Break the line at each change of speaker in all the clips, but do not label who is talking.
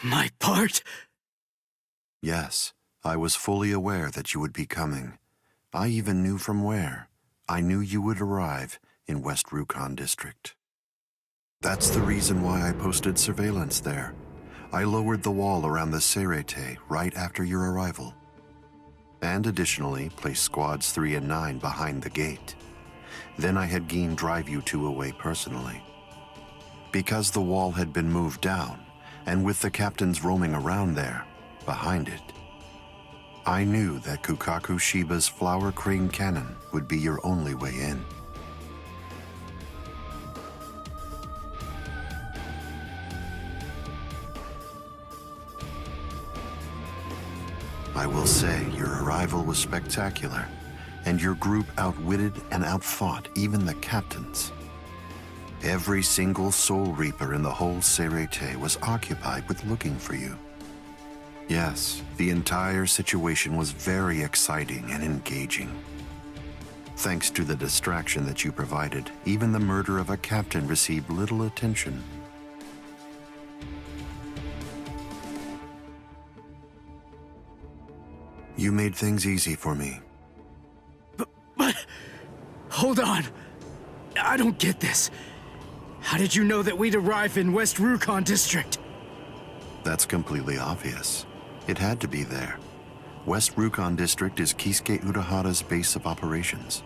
My part?
Yes, I was fully aware that you would be coming. I even knew from where. I knew you would arrive in West Rukon District. That's the reason why I posted surveillance there. I lowered the wall around the Serete right after your arrival. And additionally, placed squads 3 and 9 behind the gate. Then I had Geen drive you two away personally. Because the wall had been moved down, and with the captains roaming around there, behind it, I knew that Kukaku Shiba's flower crane cannon would be your only way in. I will say your arrival was spectacular, and your group outwitted and outfought even the captains. Every single Soul Reaper in the whole Serete was occupied with looking for you. Yes, the entire situation was very exciting and engaging. Thanks to the distraction that you provided, even the murder of a captain received little attention. You made things easy for me.
But... Hold on. I don't get this. How did you know that we'd arrive in West Rukon District?
That's completely obvious. It had to be there. West Rukon District is Kisuke Urahara's base of operations.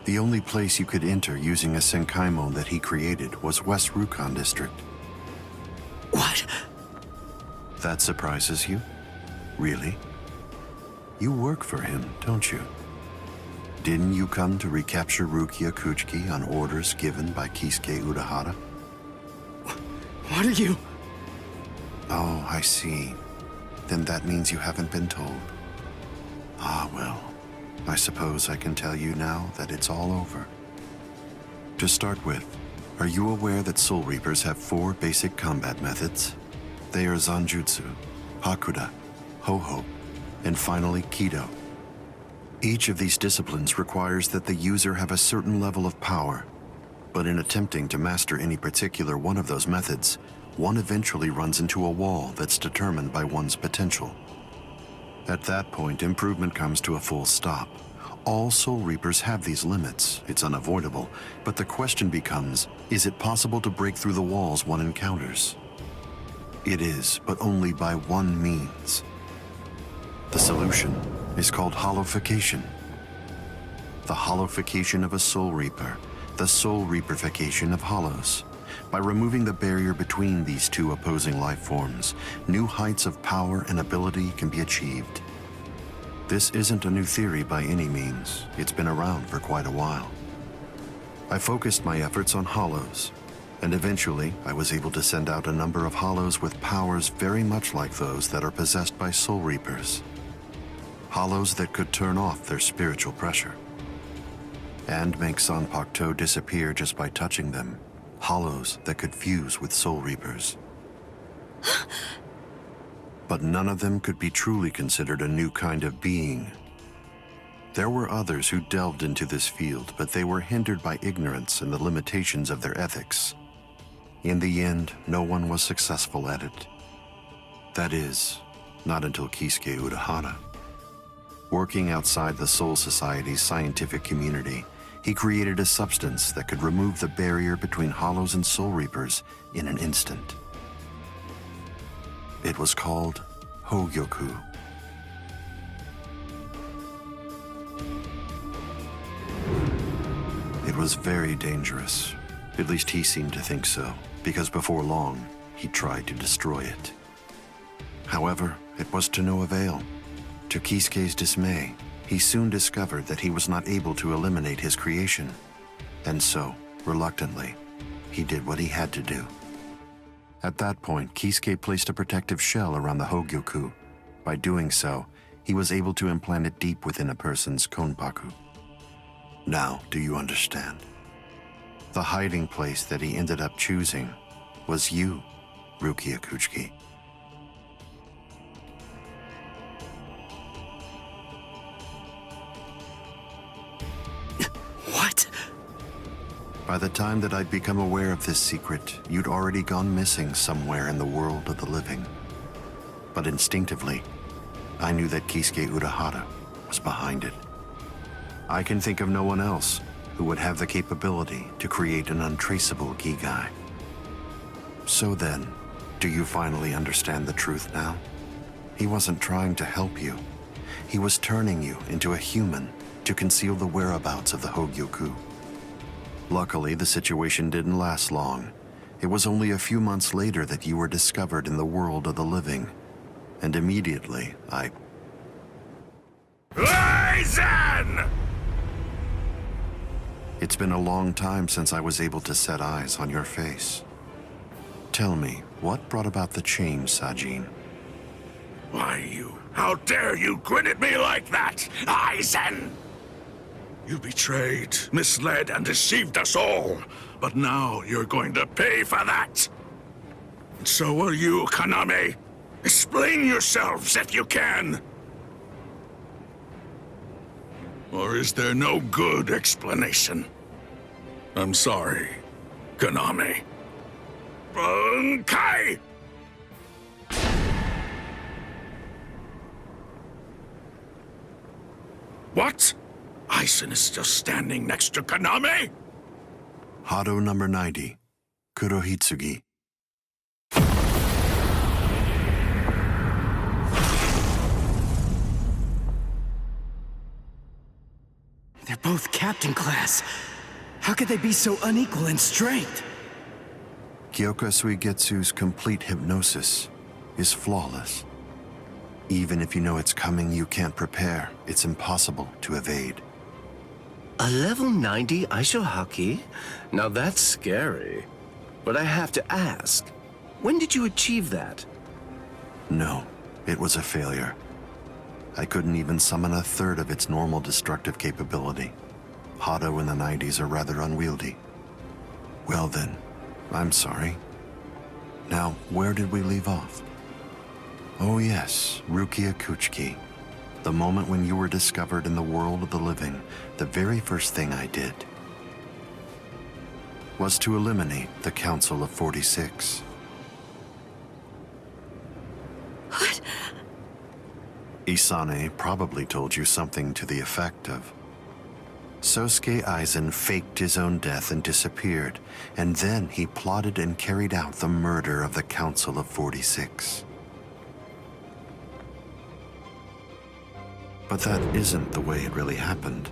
The only place you could enter using a Senkaimon that he created was West Rukon District.
What?
That surprises you? Really? You work for him, don't you? Didn't you come to recapture Rukia Kuchiki on orders given by Kisuke Urahara?
What are you...
Oh, I see. Then that means you haven't been told. Ah, well. I suppose I can tell you now that it's all over. To start with, are you aware that Soul Reapers have 4 basic combat methods? They are Zanjutsu, Hakuda, Ho-Ho, and finally Kido. Each of these disciplines requires that the user have a certain level of power, but in attempting to master any particular one of those methods, one eventually runs into a wall that's determined by one's potential. At that point, improvement comes to a full stop. All Soul Reapers have these limits. It's unavoidable, but the question becomes, is it possible to break through the walls one encounters? It is, but only by one means. The solution is called hollowification. The hollowification of a Soul Reaper, the Soul Reaperification of hollows. By removing the barrier between these two opposing life forms, new heights of power and ability can be achieved. This isn't a new theory by any means. It's been around for quite a while. I focused my efforts on hollows, and eventually I was able to send out a number of hollows with powers very much like those that are possessed by Soul Reapers. Hollows that could turn off their spiritual pressure and make Zanpakuto disappear just by touching them. Hollows that could fuse with Soul Reapers. But none of them could be truly considered a new kind of being. There were others who delved into this field, but they were hindered by ignorance and the limitations of their ethics. In the end, no one was successful at it. That is, not until Kisuke Urahara. Working outside the Soul Society's scientific community, he created a substance that could remove the barrier between hollows and Soul Reapers in an instant. It was called Hogyoku. It was very dangerous. At least he seemed to think so, because before long, he tried to destroy it. However, it was to no avail. To Kisuke's dismay, he soon discovered that he was not able to eliminate his creation. And so, reluctantly, he did what he had to do. At that point, Kisuke placed a protective shell around the Hogyoku. By doing so, he was able to implant it deep within a person's konpaku. Now, do you understand? The hiding place that he ended up choosing was you, Rukia Kuchiki.
What?
By the time that I'd become aware of this secret, you'd already gone missing somewhere in the world of the living. But instinctively, I knew that Kisuke Urahara was behind it. I can think of no one else who would have the capability to create an untraceable Gigai. So then, do you finally understand the truth now? He wasn't trying to help you. He was turning you into a human to conceal the whereabouts of the Hogyoku. Luckily, the situation didn't last long. It was only a few months later that you were discovered in the world of the living. And immediately,
Aizen!
It's been a long time since I was able to set eyes on your face. Tell me, what brought about the change, Sajin?
Why, how dare you grin at me like that, Aizen? You betrayed, misled, and deceived us all. But now you're going to pay for that. And so will you, Kaname. Explain yourselves if you can. Or is there no good explanation? I'm sorry, Kaname. Bunkai! What? Aizen is still standing next to Kaname?
Hado number 90, Kurohitsugi.
They're both captain class. How could they be so unequal in strength?
Kyoka Suigetsu's complete hypnosis is flawless. Even if you know it's coming, you can't prepare. It's impossible to evade.
A level 90 Aisho Haki? Now that's scary. But I have to ask, when did you achieve that?
No, it was a failure. I couldn't even summon a third of its normal destructive capability. Hado in the 90s are rather unwieldy. Well then, I'm sorry. Now, where did we leave off? Oh yes, Rukia Kuchiki. The moment when you were discovered in the world of the living, the very first thing I did was to eliminate the Council of 46.
What?
Isane probably told you something to the effect of, Sosuke Aizen faked his own death and disappeared, and then he plotted and carried out the murder of the Council of 46. But that isn't the way it really happened.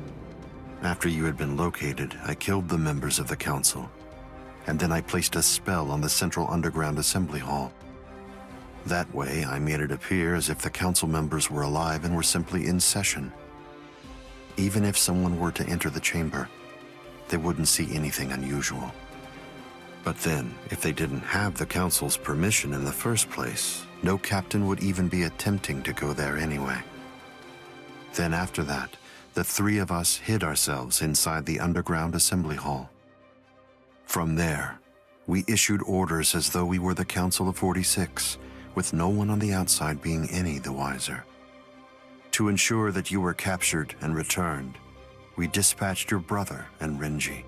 After you had been located, I killed the members of the council, and then I placed a spell on the central underground assembly hall. That way, I made it appear as if the council members were alive and were simply in session. Even if someone were to enter the chamber, they wouldn't see anything unusual. But then, if they didn't have the council's permission in the first place, no captain would even be attempting to go there anyway. Then after that, the three of us hid ourselves inside the underground assembly hall. From there, we issued orders as though we were the Council of 46, with no one on the outside being any the wiser. To ensure that you were captured and returned, we dispatched your brother and Renji.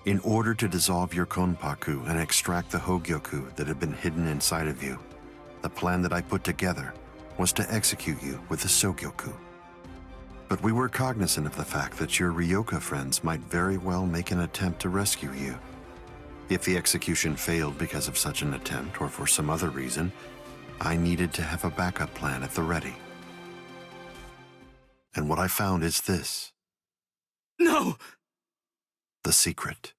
In order to dissolve your Konpaku and extract the Hogyoku that had been hidden inside of you, the plan that I put together was to execute you with the Sogyoku. But we were cognizant of the fact that your Ryoka friends might very well make an attempt to rescue you. If the execution failed because of such an attempt or for some other reason, I needed to have a backup plan at the ready. And what I found is this.
No!
The secret.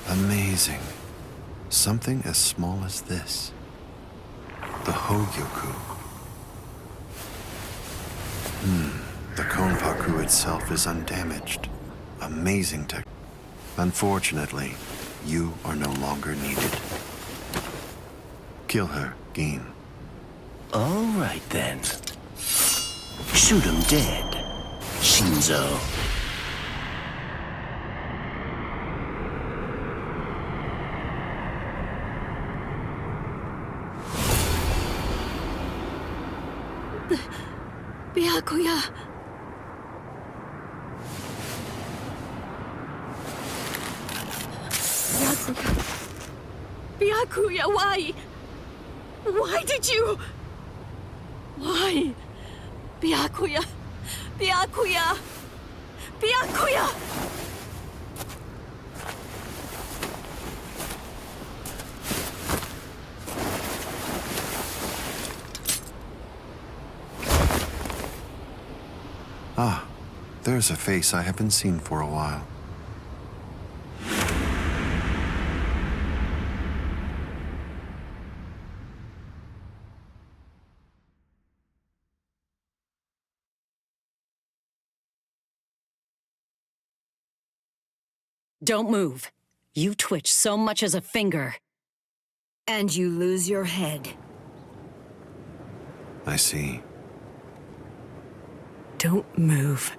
Amazing. Something as small as this. The Hogyoku. The Konpaku itself is undamaged. Amazing tech. Unfortunately, you are no longer needed. Kill her, Gin.
All right then. Shoot him dead, Shinzo.
Byakuya. Byakuya, why? Why did you? Why? Byakuya. Byakuya. Byakuya.
Ah, there's a face I haven't seen for a while.
Don't move. You twitch so much as a finger. And you lose your head.
I see.
Don't move.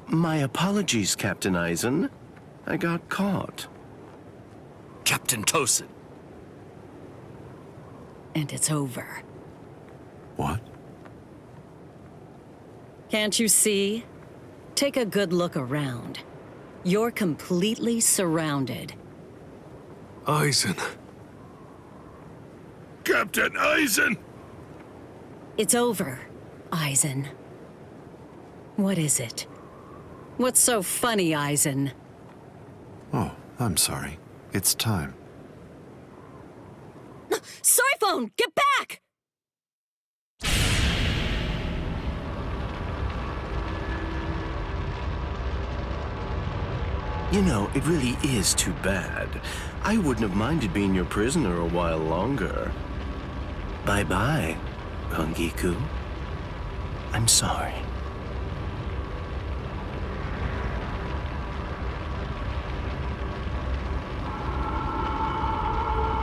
My apologies, Captain Eisen. I got caught.
Captain Tosin.
And it's over.
What?
Can't you see? Take a good look around. You're completely surrounded.
Eisen. Captain Eisen!
It's over, Eisen. What is it? What's so funny, Eisen?
Oh, I'm sorry. It's time.
Sorry phone, get back!
You know, it really is too bad. I wouldn't have minded being your prisoner a while longer. Bye-bye, Hongiku. I'm sorry.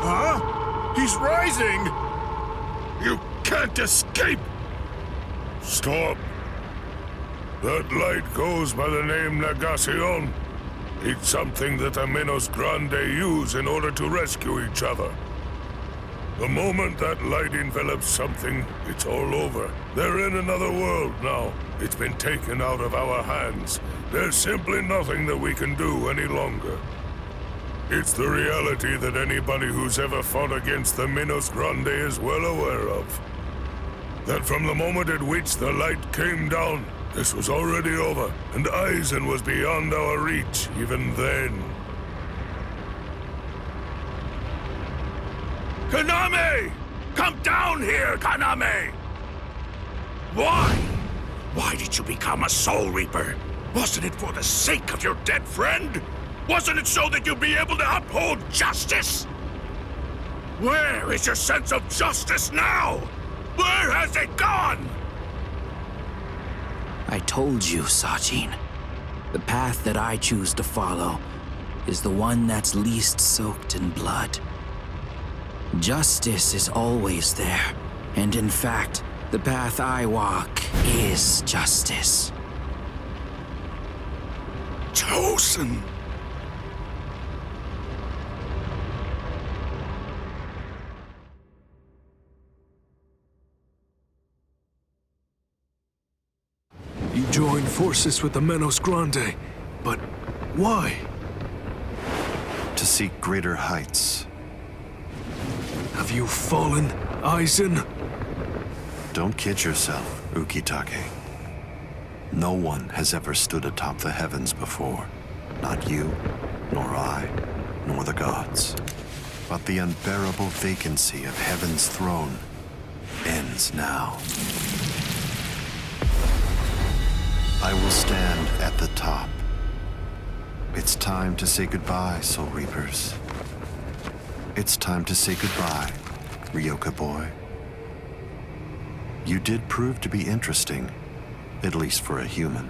Huh? He's rising! You can't escape! Stop. That light goes by the name Negacion. It's something that the Menos Grande use in order to rescue each other. The moment that light envelops something, it's all over. They're in another world now. It's been taken out of our hands. There's simply nothing that we can do any longer. It's the reality that anybody who's ever fought against the Menos Grande is well aware of. That from the moment at which the light came down, this was already over, and Eisen was beyond our reach even then. Kaname! Come down here, Kaname! Why? Why did you become a Soul Reaper? Wasn't it for the sake of your dead friend? Wasn't it so that you'd be able to uphold justice? Where is your sense of justice now? Where has it gone?
I told you, Sajin. The path that I choose to follow is the one that's least soaked in blood. Justice is always there, and in fact, the path I walk is justice.
Tosin!
You joined forces with the Menos Grande, but why?
To seek greater heights.
Have you fallen, Eisen?
Don't kid yourself, Ukitake. No one has ever stood atop the heavens before. Not you, nor I, nor the gods. But the unbearable vacancy of heaven's throne ends now. I will stand at the top. It's time to say goodbye, Soul Reapers. It's time to say goodbye, Ryoka boy. You did prove to be interesting, at least for a human.